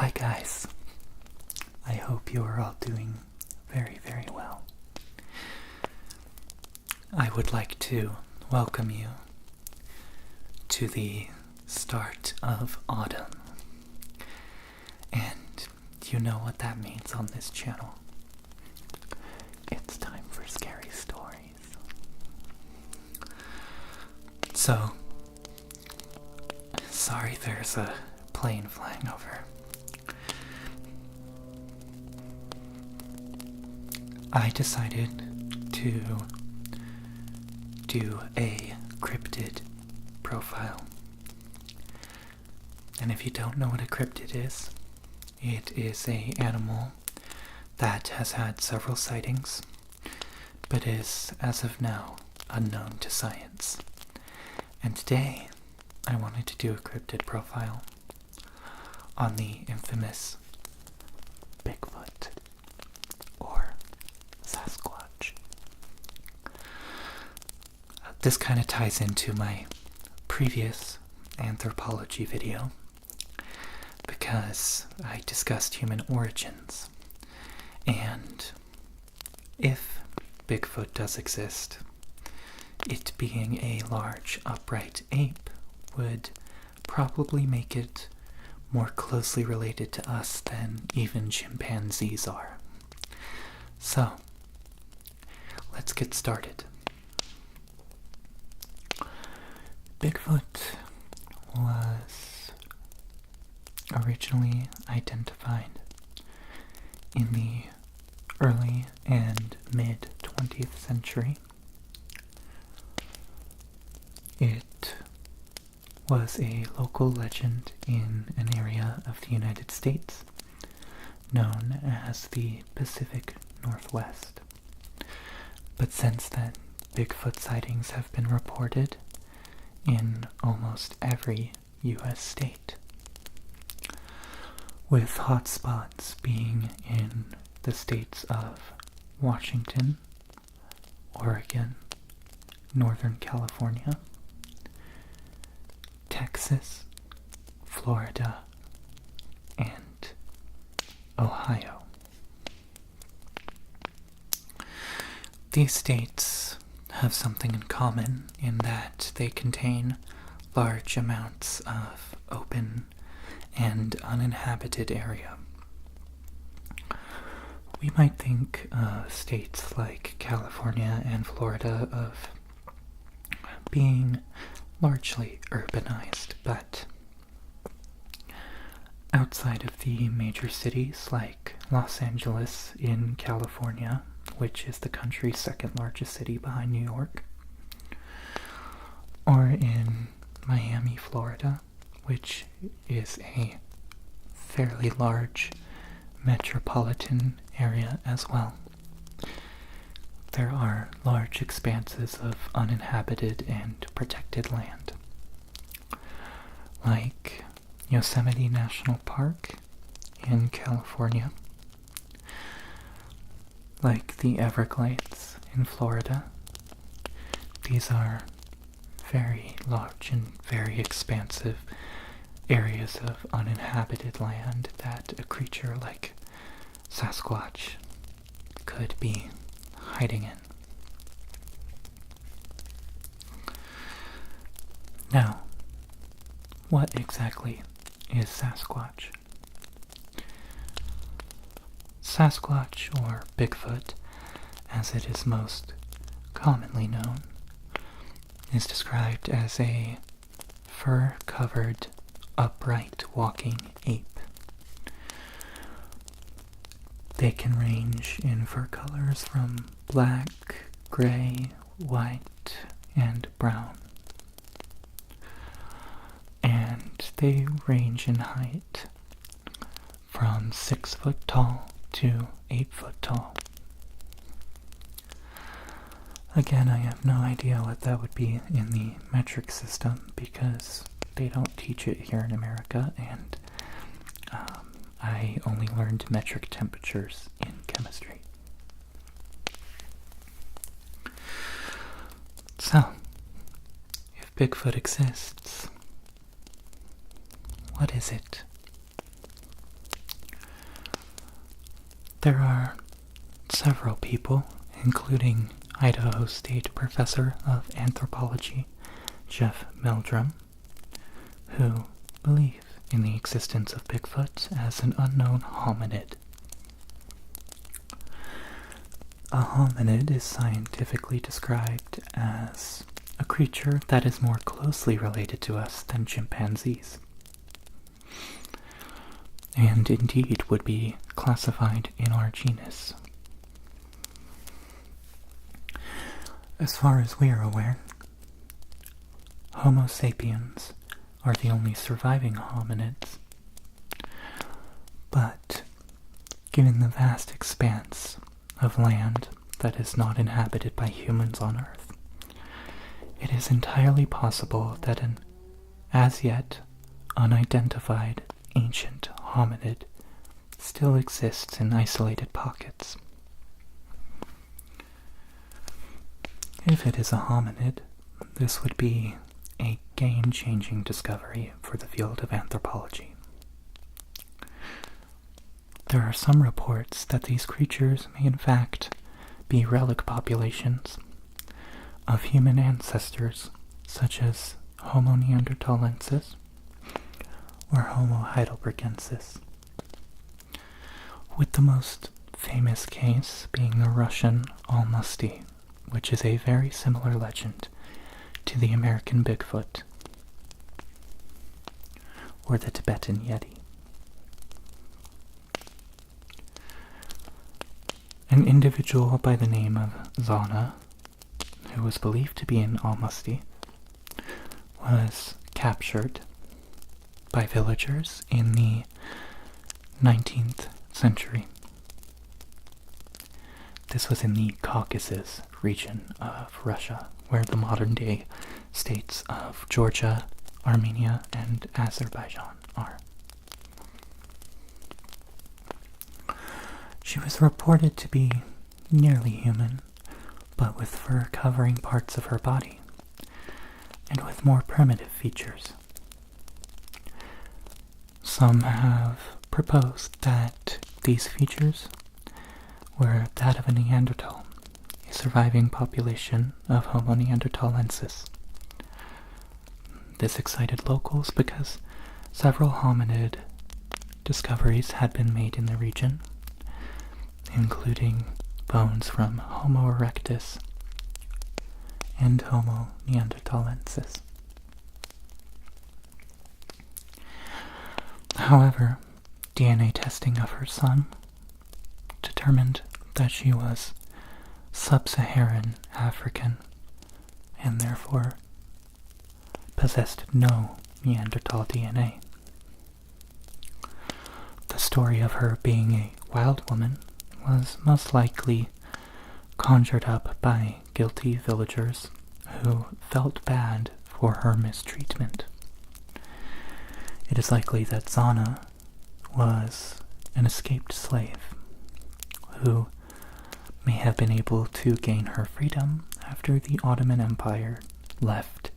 Hi guys, I hope you are all doing very, very well. I would like to welcome you to the start of autumn. And you know what that means on this channel. It's time for scary stories. So, sorry there's a plane flying over. I decided to do a cryptid profile. And if you don't know what a cryptid is, it is an animal that has had several sightings, but is, as of now, unknown to science. And today, I wanted to do a cryptid profile on the infamous Bigfoot, or Sasquatch. This kind of ties into my previous anthropology video, because I discussed human origins, and if Bigfoot does exist, it being a large upright ape would probably make it more closely related to us than even chimpanzees are. So, let's get started. Bigfoot was originally identified in the early and mid 20th century. It was a local legend in an area of the United States known as the Pacific Northwest. But since then, Bigfoot sightings have been reported in almost every U.S. state, with hotspots being in the states of Washington, Oregon, Northern California, Texas, Florida, and Ohio. These states have something in common in that they contain large amounts of open and uninhabited area. We might think of states like California and Florida of being largely urbanized, but outside of the major cities like Los Angeles in California, which is the country's second largest city behind New York, or in Miami, Florida, which is a fairly large metropolitan area as well, there are large expanses of uninhabited and protected land, like Yosemite National Park in California, like the Everglades in Florida. These are very large and very expansive areas of uninhabited land that a creature like Sasquatch could be hiding in. Now, what exactly is Sasquatch? Sasquatch, or Bigfoot, as it is most commonly known, is described as a fur-covered, upright walking ape. They can range in fur colors from black, gray, white, and brown. And they range in height from 6 foot tall to 8 foot tall. Again, I have no idea what that would be in the metric system because they don't teach it here in America, and I only learned metric temperatures in chemistry. So, if Bigfoot exists, what is it? There are several people, including Idaho State Professor of Anthropology Jeff Meldrum, who believe in the existence of Bigfoot as an unknown hominid. A hominid is scientifically described as a creature that is more closely related to us than chimpanzees, and indeed would be classified in our genus. As far as we are aware, Homo sapiens are the only surviving hominids, but given the vast expanse of land that is not inhabited by humans on Earth, it is entirely possible that an as yet unidentified ancient hominid still exists in isolated pockets. If it is a hominid, this would be a game-changing discovery for the field of anthropology. There are some reports that these creatures may in fact be relic populations of human ancestors such as Homo neanderthalensis or Homo heidelbergensis, with the most famous case being the Russian Almasty, which is a very similar legend to the American Bigfoot or the Tibetan Yeti. An individual by the name of Zana, who was believed to be an Almasty, was captured by villagers in the 19th century. This was in the Caucasus region of Russia, where the modern-day states of Georgia, Armenia, and Azerbaijan are. She was reported to be nearly human, but with fur covering parts of her body, and with more primitive features. Some have proposed that these features were that of a Neanderthal, a surviving population of Homo neanderthalensis. This excited locals because several hominid discoveries had been made in the region, including bones from Homo erectus and Homo neanderthalensis. However, DNA testing of her son determined that she was sub-Saharan African and therefore possessed no Neanderthal DNA. The story of her being a wild woman was most likely conjured up by guilty villagers who felt bad for her mistreatment. It is likely that Zana was an escaped slave who may have been able to gain her freedom after the Ottoman Empire left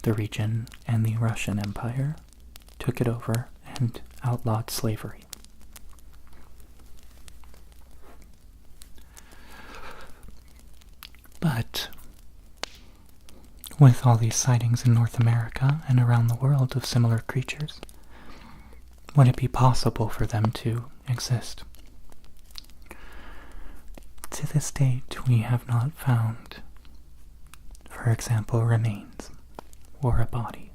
the region and the Russian Empire took it over and outlawed slavery. But with all these sightings in North America and around the world of similar creatures, would it be possible for them to exist? To this date, we have not found, for example, remains or a body.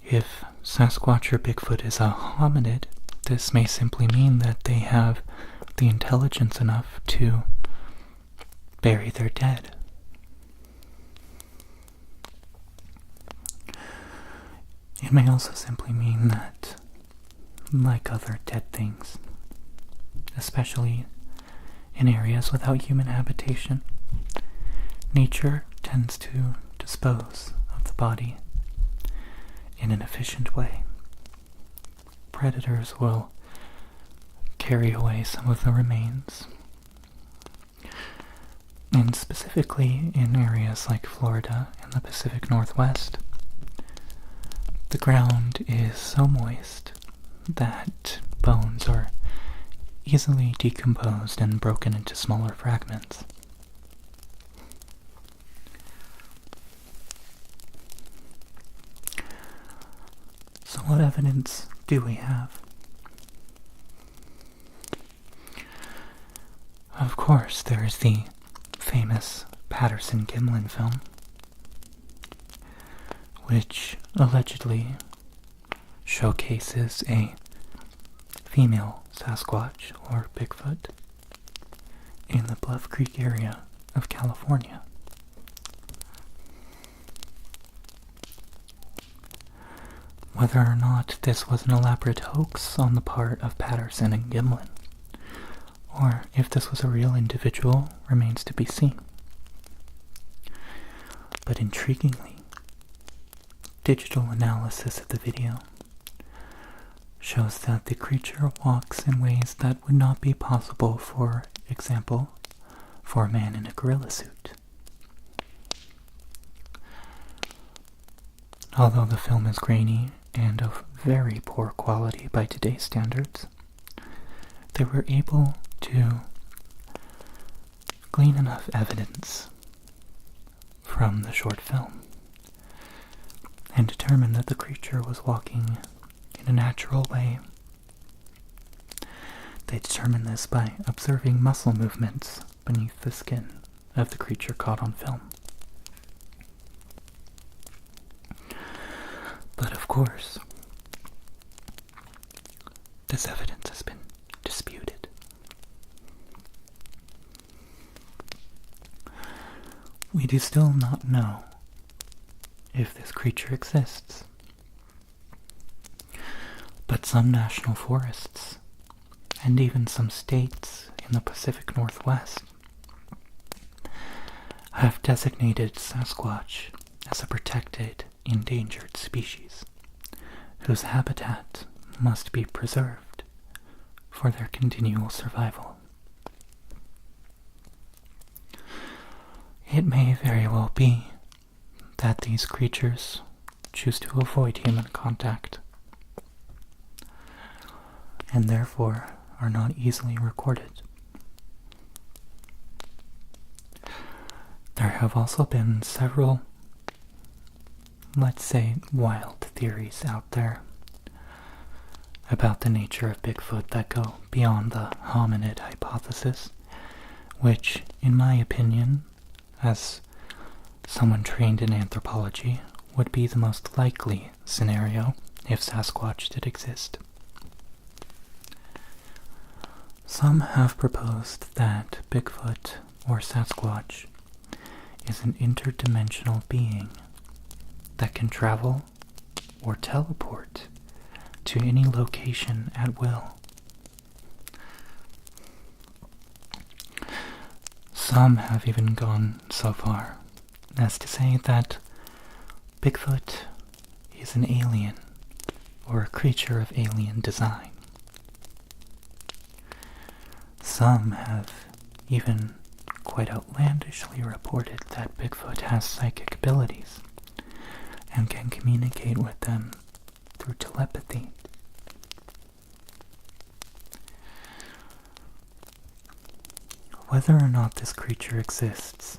If Sasquatch or Bigfoot is a hominid, this may simply mean that they have the intelligence enough to bury their dead. It may also simply mean that, like other dead things, especially in areas without human habitation, nature tends to dispose of the body in an efficient way. Predators will carry away some of the remains, and specifically in areas like Florida and the Pacific Northwest, the ground is so moist that bones are easily decomposed and broken into smaller fragments. So what evidence do we have? Of course, there is the famous Patterson-Gimlin film, which allegedly showcases a female Sasquatch or Bigfoot in the Bluff Creek area of California. Whether or not this was an elaborate hoax on the part of Patterson and Gimlin, or if this was a real individual, remains to be seen. But intriguingly, digital analysis of the video shows that the creature walks in ways that would not be possible, for example, for a man in a gorilla suit. Although the film is grainy and of very poor quality by today's standards, they were able to glean enough evidence from the short film and determine that the creature was walking in a natural way. They determined this by observing muscle movements beneath the skin of the creature caught on film. But of course, this evidence has been disputed. We do still not know if this creature exists, but some national forests, and even some states in the Pacific Northwest, have designated Sasquatch as a protected, endangered species, whose habitat must be preserved for their continual survival. It may very well be that these creatures choose to avoid human contact, and therefore are not easily recorded. There have also been several, let's say, wild theories out there about the nature of Bigfoot that go beyond the hominid hypothesis, which, in my opinion, as someone trained in anthropology, would be the most likely scenario if Sasquatch did exist. Some have proposed that Bigfoot, or Sasquatch, is an interdimensional being that can travel or teleport to any location at will. Some have even gone so far as to say that Bigfoot is an alien or a creature of alien design. Some have even quite outlandishly reported that Bigfoot has psychic abilities and can communicate with them through telepathy. Whether or not this creature exists,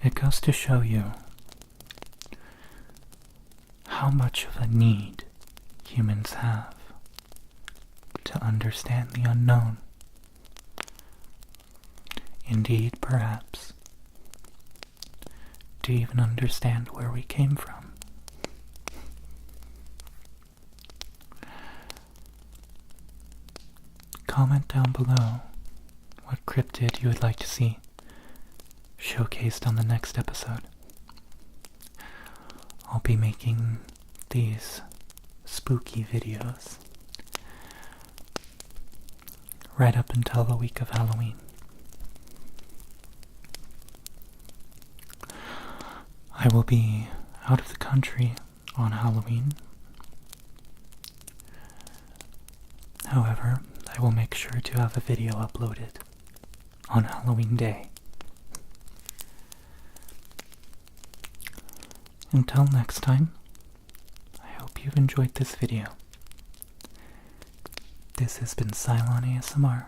it goes to show you how much of a need humans have to understand the unknown. Indeed, perhaps, to even understand where we came from. Comment down below what cryptid you would like to see showcased on the next episode. I'll be making these spooky videos right up until the week of Halloween. I will be out of the country on Halloween. However, I will make sure to have a video uploaded on Halloween Day. Until next time, I hope you've enjoyed this video, This has been Cylon ASMR.